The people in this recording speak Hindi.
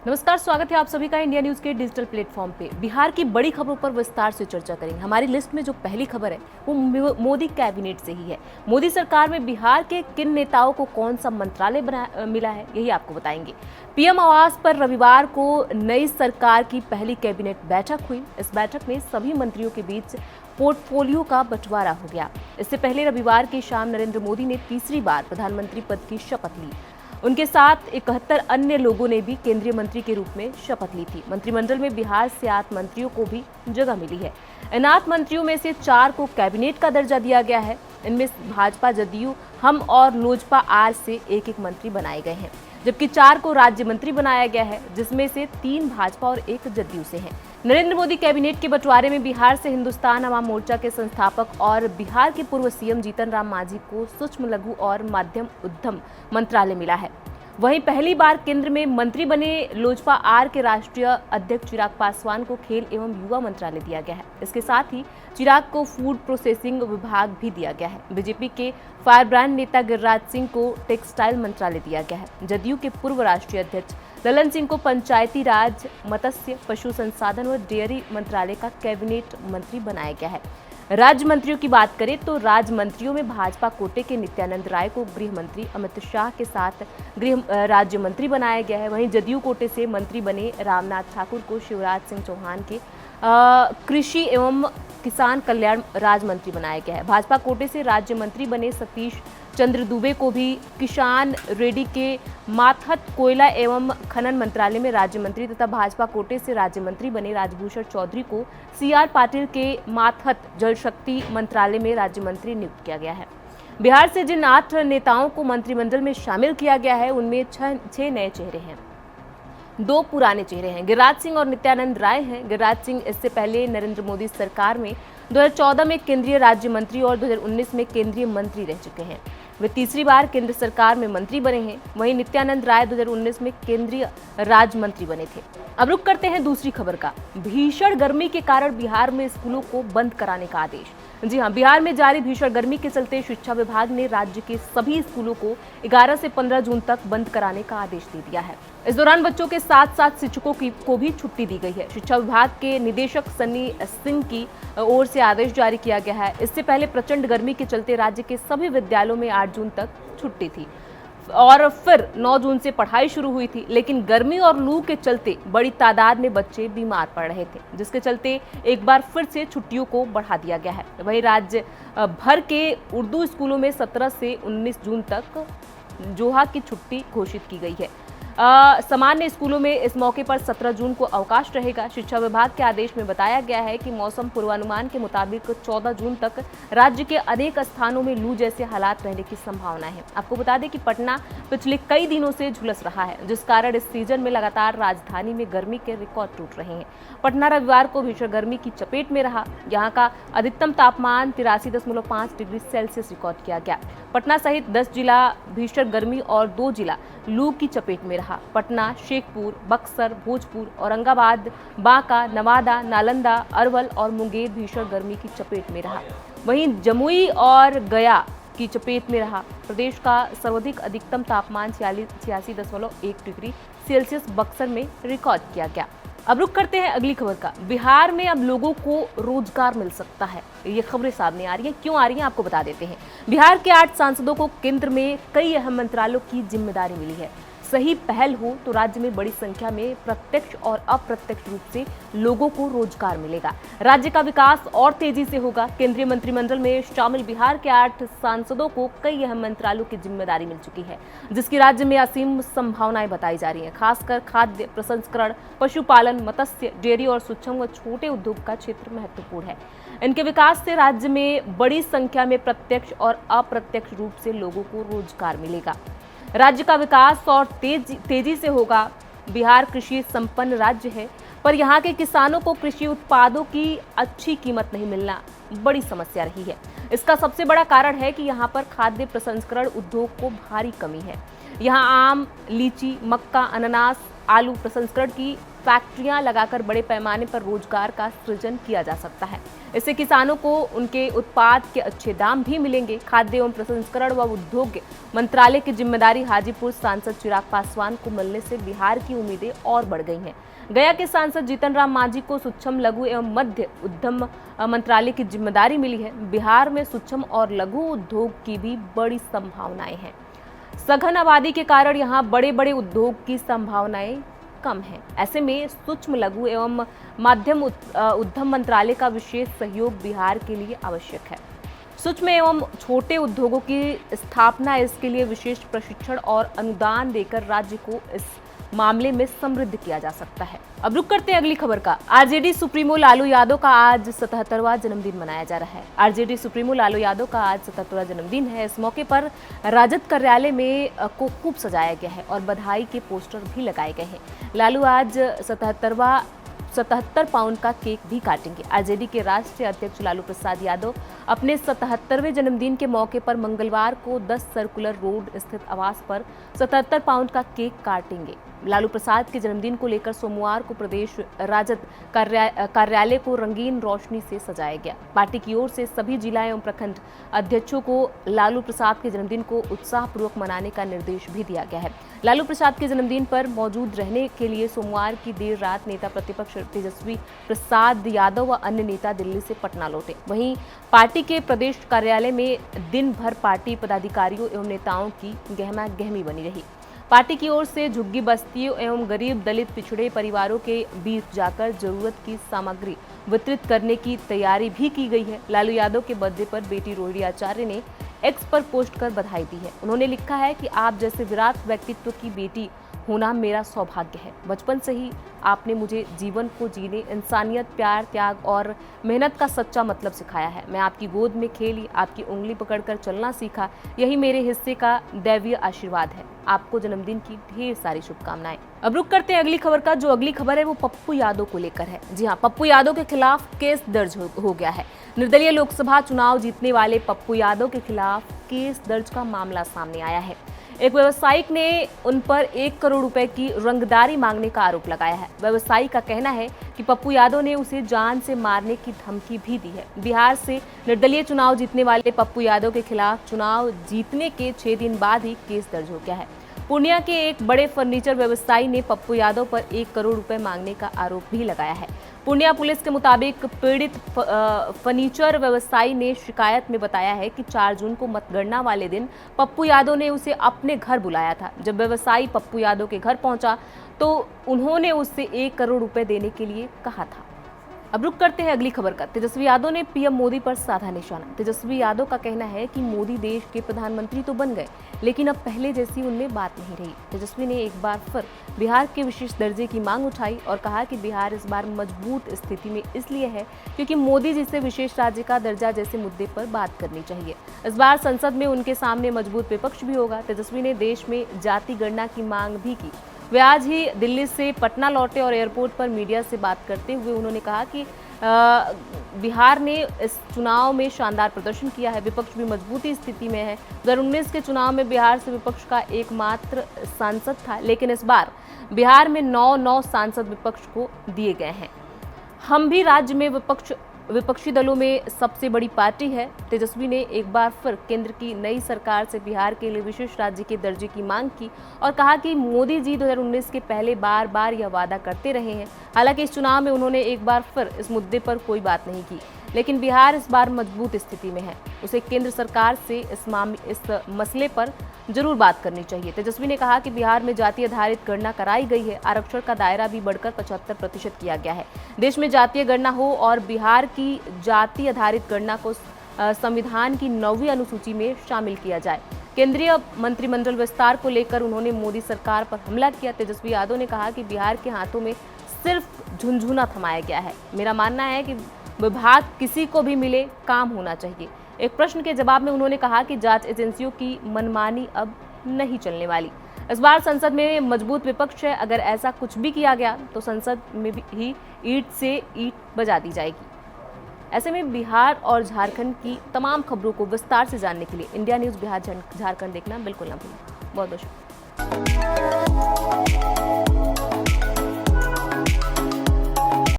नमस्कार, स्वागत है आप सभी का इंडिया न्यूज के डिजिटल प्लेटफॉर्म पे। बिहार की बड़ी खबरों पर विस्तार से चर्चा करेंगे। हमारी लिस्ट में जो पहली खबर है वो मोदी कैबिनेट से ही है। मोदी सरकार में बिहार के किन नेताओं को कौन सा मंत्रालय मिला है, यही आपको बताएंगे। पीएम आवास पर रविवार को नई सरकार की पहली कैबिनेट बैठक हुई। इस बैठक में सभी मंत्रियों के बीच पोर्टफोलियो का बंटवारा हो गया। इससे पहले रविवार की शाम नरेंद्र मोदी ने तीसरी बार प्रधानमंत्री पद की शपथ ली। उनके साथ 71 अन्य लोगों ने भी केंद्रीय मंत्री के रूप में शपथ ली थी। मंत्रिमंडल में बिहार से 8 मंत्रियों को भी जगह मिली है। इन 8 मंत्रियों में से 4 को कैबिनेट का दर्जा दिया गया है। इनमें भाजपा, जदयू, हम और लोजपा आर से एक मंत्री बनाए गए हैं, जबकि 4 को राज्य मंत्री बनाया गया है, जिसमें से 3 भाजपा और 1 जदयू से हैं। नरेंद्र मोदी कैबिनेट के बंटवारे में बिहार से हिंदुस्तान अवाम मोर्चा के संस्थापक और बिहार के पूर्व सीएम जीतन राम मांझी को सूक्ष्म, लघु और मध्यम उद्यम मंत्रालय मिला है। वहीं पहली बार केंद्र में मंत्री बने लोजपा आर के राष्ट्रीय अध्यक्ष चिराग पासवान को खेल एवं युवा मंत्रालय दिया गया है। इसके साथ ही चिराग को फूड प्रोसेसिंग विभाग भी दिया गया है। बीजेपी के फायर ब्रांड नेता गिरिराज सिंह को टेक्सटाइल मंत्रालय दिया गया है। जदयू के पूर्व राष्ट्रीय अध्यक्ष ललन सिंह को पंचायती राज, मत्स्य, पशु संसाधन व डेयरी मंत्रालय का कैबिनेट मंत्री बनाया गया है। राज्य मंत्रियों की बात करें तो राज्य मंत्रियों में भाजपा कोटे के नित्यानंद राय को गृह मंत्री, अमित शाह के साथ गृह राज्य मंत्री बनाया गया है। वहीं जदयू कोटे से मंत्री बने रामनाथ ठाकुर को शिवराज सिंह चौहान के कृषि एवं किसान कल्याण राज्य मंत्री बनाया गया है। भाजपा कोटे से राज्य मंत्री बने सतीश चंद्र दुबे को भी किसान रेड्डी के माथत कोयला एवं खनन मंत्रालय में राज्य मंत्री तथा भाजपा कोटे से राज्य मंत्री बने राजभूषण चौधरी को सीआर पाटिल के माथत जल शक्ति मंत्रालय में राज्य मंत्री नियुक्त किया गया है। बिहार से जिन 8 नेताओं को मंत्रिमंडल में शामिल किया गया है उनमें 6 नए चेहरे हैं, 2 पुराने चेहरे हैं। गिरिराज सिंह और नित्यानंद राय हैं। गिरिराज सिंह इससे पहले नरेंद्र मोदी सरकार में 2014 में केंद्रीय राज्य मंत्री और 2019 में केंद्रीय मंत्री रह चुके हैं। वे तीसरी बार केंद्र सरकार में मंत्री बने हैं। वहीं नित्यानंद राय 2019 में केंद्रीय राज्य मंत्री बने थे। अब रुक करते हैं दूसरी खबर का। भीषण गर्मी के कारण बिहार में स्कूलों को बंद कराने का आदेश। जी हां, बिहार में जारी भीषण गर्मी के चलते शिक्षा विभाग ने राज्य के सभी स्कूलों को 11 से 15 जून तक बंद कराने का आदेश दे दिया है। इस दौरान बच्चों के साथ साथ शिक्षकों को भी छुट्टी दी गई है। शिक्षा विभाग के निदेशक सन्नी सिंह की ओर से आदेश जारी किया गया है। इससे पहले प्रचंड गर्मी के चलते राज्य के सभी विद्यालयों में 8 जून तक छुट्टी थी और फिर 9 जून से पढ़ाई शुरू हुई थी, लेकिन गर्मी और लू के चलते बड़ी तादाद में बच्चे बीमार पड़ रहे थे, जिसके चलते एक बार फिर से छुट्टियों को बढ़ा दिया गया है। वहीं राज्य भर के उर्दू स्कूलों में 17 से 19 जून तक जोहा की छुट्टी घोषित की गई है। सामान्य स्कूलों में इस मौके पर 17 जून को अवकाश रहेगा। शिक्षा विभाग के आदेश में बताया गया है कि मौसम पूर्वानुमान के मुताबिक 14 जून तक राज्य के अनेक स्थानों में लू जैसे हालात रहने की संभावना है। आपको बता दें कि पटना पिछले कई दिनों से झुलस रहा है, जिस कारण इस सीजन में लगातार राजधानी में गर्मी के रिकॉर्ड टूट रहे हैं। पटना रविवार को भीषण गर्मी की चपेट में रहा। यहाँ का अधिकतम तापमान 83.5 डिग्री सेल्सियस रिकॉर्ड किया गया। पटना सहित 10 जिला भीषण गर्मी और 2 जिला लू की चपेट में रहा। पटना, शेखपुर, बक्सर, भोजपुर, औरंगाबाद, बांका, नवादा, नालंदा, अरवल और मुंगेर भीषण गर्मी की चपेट में रहा। वहीं जमुई और गया की चपेट में रहा। प्रदेश का सर्वाधिक अधिकतम तापमान 86.1 डिग्री सेल्सियस बक्सर में रिकॉर्ड किया गया। अब रुक करते हैं अगली खबर का। बिहार में अब लोगों को रोजगार मिल सकता है, ये खबरें सामने आ रही हैं। क्यों आ रही हैं, आपको बता देते हैं। बिहार के 8 सांसदों को केंद्र में कई अहम मंत्रालयों की जिम्मेदारी मिली है। सही पहल हो तो राज्य में बड़ी संख्या में प्रत्यक्ष और अप्रत्यक्ष रूप से लोगों को रोजगार मिलेगा। राज्य का विकास और तेजी से होगा। केंद्रीय मंत्रिमंडल में शामिल बिहार के 8 सांसदों को कई अहम मंत्रालयों की जिम्मेदारी मिल चुकी है, जिसकी राज्य में असीम संभावनाएं बताई जा रही हैं। खासकर खाद्य प्रसंस्करण, पशुपालन, मत्स्य, डेयरी और सूक्ष्म व छोटे उद्योग का क्षेत्र महत्वपूर्ण है। इनके विकास से राज्य में बड़ी संख्या में प्रत्यक्ष और अप्रत्यक्ष रूप से लोगों को रोजगार मिलेगा। राज्य का विकास और तेजी से होगा। बिहार कृषि संपन्न राज्य है, पर यहाँ के किसानों को कृषि उत्पादों की अच्छी कीमत नहीं मिलना बड़ी समस्या रही है। इसका सबसे बड़ा कारण है कि यहाँ पर खाद्य प्रसंस्करण उद्योग को भारी कमी है। यहाँ आम, लीची, मक्का, अनानास, आलू प्रसंस्करण की फैक्ट्रियां लगाकर बड़े पैमाने पर रोजगार का सृजन किया जा सकता है। इससे किसानों को उनके उत्पाद के अच्छे दाम भी मिलेंगे। खाद्य एवं प्रसंस्करण व उद्योग मंत्रालय की जिम्मेदारी हाजीपुर सांसद चिराग पासवान को मिलने से बिहार की उम्मीदें और बढ़ गई हैं। गया के सांसद जीतन राम मांझी को सूक्ष्म लघु एवं मध्य उद्यम मंत्रालय की जिम्मेदारी मिली है। बिहार में सूक्ष्म और लघु उद्योग की भी बड़ी संभावनाएं हैं। सघन आबादी के कारण यहाँ बड़े बड़े उद्योग की संभावनाएं कम है। ऐसे में सूक्ष्म लघु एवं मध्यम उद्यम मंत्रालय का विशेष सहयोग बिहार के लिए आवश्यक है। सूक्ष्म एवं छोटे उद्योगों की स्थापना, इसके लिए विशेष प्रशिक्षण और अनुदान देकर राज्य को इस मामले में समृद्ध किया जा सकता है। अब रुक करते हैं अगली खबर का। आरजेडी सुप्रीमो लालू यादव का आज 77वां जन्मदिन मनाया जा रहा है। आरजेडी सुप्रीमो लालू यादव का आज 77वां जन्मदिन है। इस मौके पर राजद कार्यालय में को खूब सजाया गया है और बधाई के पोस्टर भी लगाए गए हैं। लालू आज 77 पाउंड का केक भी काटेंगे। आरजेडी के राष्ट्रीय अध्यक्ष लालू प्रसाद यादव अपने 77वें जन्मदिन के मौके पर मंगलवार को 10 सर्कुलर रोड स्थित आवास पर 77 पाउंड का केक काटेंगे। लालू प्रसाद के जन्मदिन को लेकर सोमवार को प्रदेश राजद कार्यालय को रंगीन रोशनी से सजाया गया। पार्टी की ओर से सभी जिला एवं प्रखंड अध्यक्षों को लालू प्रसाद के जन्मदिन को उत्साहपूर्वक मनाने का निर्देश भी दिया गया है। लालू प्रसाद के जन्मदिन पर मौजूद रहने के लिए सोमवार की देर रात नेता प्रतिपक्ष तेजस्वी प्रसाद यादव व अन्य नेता दिल्ली से पटना लौटे। वहीं पार्टी के प्रदेश कार्यालय में दिन भर पार्टी पदाधिकारियों एवं नेताओं की गहमा गहमी बनी रही। पार्टी की ओर से झुग्गी बस्तियों एवं गरीब दलित पिछड़े परिवारों के बीच जाकर जरूरत की सामग्री वितरित करने की तैयारी भी की गई है। लालू यादव के बर्थडे पर बेटी रोहिणी आचार्य ने एक्स पर पोस्ट कर बधाई दी है। उन्होंने लिखा है कि आप जैसे विराट व्यक्तित्व की बेटी होना मेरा सौभाग्य है। बचपन से ही आपने मुझे जीवन को जीने, इंसानियत, प्यार, त्याग और मेहनत का सच्चा मतलब सिखाया है। मैं आपकी गोद में खेली, आपकी उंगली पकड़कर चलना सीखा। यही मेरे हिस्से का दैवीय आशीर्वाद है। आपको जन्मदिन की ढेर सारी शुभकामनाएं। अब रुक करते हैं अगली खबर का। जो अगली खबर है वो पप्पू यादव को लेकर है। जी हाँ, पप्पू यादव के खिलाफ केस दर्ज हो गया है। निर्दलीय लोकसभा चुनाव जीतने वाले पप्पू यादव के खिलाफ केस दर्ज का मामला सामने आया है। एक व्यवसायिक ने उन पर 1 करोड़ रुपए की रंगदारी मांगने का आरोप लगाया है। व्यवसायी का कहना है कि पप्पू यादव ने उसे जान से मारने की धमकी भी दी है। बिहार से निर्दलीय चुनाव जीतने वाले पप्पू यादव के खिलाफ चुनाव जीतने के 6 दिन बाद ही केस दर्ज हो गया है। पूर्णिया के एक बड़े फर्नीचर व्यवसायी ने पप्पू यादव पर 1 करोड़ रुपए मांगने का आरोप भी लगाया है। पूर्णिया पुलिस के मुताबिक पीड़ित फर्नीचर व्यवसायी ने शिकायत में बताया है कि 4 जून को मतगणना वाले दिन पप्पू यादव ने उसे अपने घर बुलाया था। जब व्यवसायी पप्पू यादव के घर पहुंचा तो उन्होंने उससे 1 करोड़ रुपए देने के लिए कहा था। अब रुक करते हैं अगली खबर का। तेजस्वी यादव ने पीएम मोदी पर साधा निशाना। तेजस्वी यादव का कहना है कि मोदी देश के प्रधानमंत्री तो बन गए, लेकिन अब पहले जैसी उनमें बात नहीं रही। तेजस्वी ने एक बार फिर बिहार के विशेष दर्जे की मांग उठाई और कहा कि बिहार इस बार मजबूत स्थिति में इसलिए है क्योंकि मोदी जी से विशेष राज्य का दर्जा जैसे मुद्दे पर बात करनी चाहिए। इस बार संसद में उनके सामने मजबूत विपक्ष भी होगा। तेजस्वी ने देश में जाति गणना की मांग भी की। वे आज ही दिल्ली से पटना लौटे और एयरपोर्ट पर मीडिया से बात करते हुए उन्होंने कहा कि बिहार ने इस चुनाव में शानदार प्रदर्शन किया है। विपक्ष भी मजबूती स्थिति में है। 2019 के चुनाव में बिहार से विपक्ष का एकमात्र सांसद था, लेकिन इस बार बिहार में 9 सांसद विपक्ष को दिए गए हैं। हम भी राज्य में विपक्षी दलों में सबसे बड़ी पार्टी है। तेजस्वी ने एक बार फिर केंद्र की नई सरकार से बिहार के लिए विशेष राज्य के दर्जे की मांग की और कहा कि मोदी जी 2019 के पहले बार यह वादा करते रहे हैं। हालांकि इस चुनाव में उन्होंने एक बार फिर इस मुद्दे पर कोई बात नहीं की, लेकिन बिहार इस बार मजबूत स्थिति में है। उसे केंद्र सरकार से इस मसले पर जरूर बात करनी चाहिए। तेजस्वी ने कहा कि बिहार में जाति आधारित गणना कराई गई है। आरक्षण का दायरा भी बढ़कर 75% किया गया है। देश में जातीय गणना हो और बिहार की जाति आधारित गणना को संविधान की 9वीं अनुसूची में शामिल किया जाए। केंद्रीय मंत्रिमंडल विस्तार को लेकर उन्होंने मोदी सरकार पर हमला किया। तेजस्वी यादव ने कहा कि बिहार के हाथों में सिर्फ झुनझुना थमाया गया है। मेरा मानना है कि विभाग किसी को भी मिले, काम होना चाहिए। एक प्रश्न के जवाब में उन्होंने कहा कि जांच एजेंसियों की मनमानी अब नहीं चलने वाली। इस बार संसद में मजबूत विपक्ष है। अगर ऐसा कुछ भी किया गया तो संसद में भी ईंट से ईंट बजा दी जाएगी। ऐसे में बिहार और झारखंड की तमाम खबरों को विस्तार से जानने के लिए इंडिया न्यूज़ बिहार झारखंड देखना बिल्कुल ना भूलें। बहुत बहुत शुक्रिया।